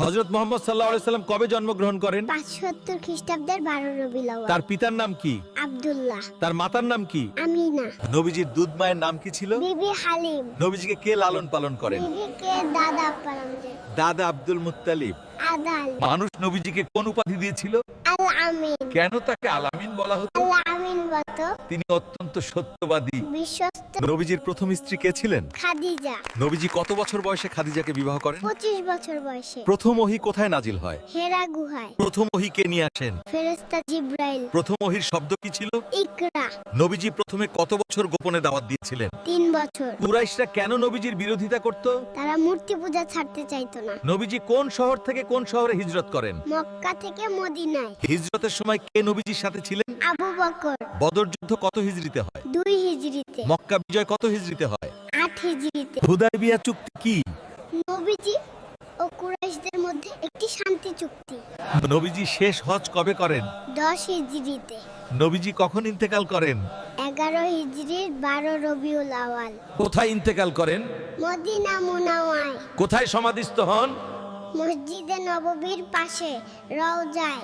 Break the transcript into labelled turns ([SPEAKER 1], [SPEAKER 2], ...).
[SPEAKER 1] হযরত মুহাম্মদ সাল্লাল্লাহু আলাইহি সাল্লাম কবে জন্মগ্রহণ করেন?
[SPEAKER 2] 570 খ্রিস্টাব্দের 12 রবিউল আউয়াল।
[SPEAKER 1] তার পিতার নাম কি?
[SPEAKER 2] আব্দুল্লাহ।
[SPEAKER 1] তার মাতার নাম কি?
[SPEAKER 2] আমিনা।
[SPEAKER 1] নবীজির দুধ মায়ের নাম কি ছিল?
[SPEAKER 2] বিবি হালিম।
[SPEAKER 1] নবীজিকে কে লালন পালন করেন?
[SPEAKER 2] বিবিকে দাদা পালন করে।
[SPEAKER 1] দাদা আব্দুল মুত্তালিব।
[SPEAKER 2] আদাল।
[SPEAKER 1] মানুষ নবীজিকে কোন উপাধি দিয়েছিল?
[SPEAKER 2] আল আমিন।
[SPEAKER 1] কেন তাকে আল আমিন বলা হতো?
[SPEAKER 2] আল আমিন বলতো
[SPEAKER 1] তিনি অত্যন্ত সত্যবাদী।
[SPEAKER 2] বিশ্বস্ত।
[SPEAKER 1] নবীজির প্রথম স্ত্রী কে ছিলেন?
[SPEAKER 2] খাদিজা।
[SPEAKER 1] নবীজি কত বছর বয়সে খাদিজাকে বিবাহ করেন?
[SPEAKER 2] 25 বছর বয়সে।
[SPEAKER 1] প্রথম ওহী কোথায় নাজিল হয়?
[SPEAKER 2] হেরা গুহায়।
[SPEAKER 1] প্রথম ওহী কে নিয়ে আসেন?
[SPEAKER 2] ফেরেশতা জিবরাইল।
[SPEAKER 1] প্রথম ওহীর শব্দ কি ছিল?
[SPEAKER 2] ইকরা।
[SPEAKER 1] নবীজি প্রথমে কত বছর গোপনে দাওয়াত দিয়েছিলেন?
[SPEAKER 2] 3 বছর।
[SPEAKER 1] কুরাইশরা কেন নবীজির বিরোধিতা করত?
[SPEAKER 2] তারা মূর্তি পূজা ছাড়তে চাইতো না।
[SPEAKER 1] নবীজি কোন শহর থেকে কোন শহরে হিজরত করেন?
[SPEAKER 2] মক্কা থেকে মদিনায়।
[SPEAKER 1] হিজরতের সময় কে নবীজির সাথে ছিলেন?
[SPEAKER 2] আবু বকর।
[SPEAKER 1] বদর যুদ্ধ কত হিজরিতে হয়?
[SPEAKER 2] 2 হিজরিতে।
[SPEAKER 1] মক্কা বিজয় কত হিজরিতে হয়?
[SPEAKER 2] 8 হিজরিতে।
[SPEAKER 1] হুদায়বিয়া চুক্তি কি?
[SPEAKER 2] নবীজি ও কুরাইশদের মধ্যে একটি শান্তি চুক্তি।
[SPEAKER 1] নবীজি শেষ হজ কবে করেন?
[SPEAKER 2] 10 হিজরিতে।
[SPEAKER 1] নবীজি কখন ইন্তেকাল করেন?
[SPEAKER 2] 11 হিজরির 12 রবিউল আউয়াল।
[SPEAKER 1] কোথায় ইন্তেকাল করেন?
[SPEAKER 2] মদিনা মুনাওয়ারায়।
[SPEAKER 1] কোথায় সমাধিস্থ হন?
[SPEAKER 2] মসজিদে নববীর পাশে রওজায়।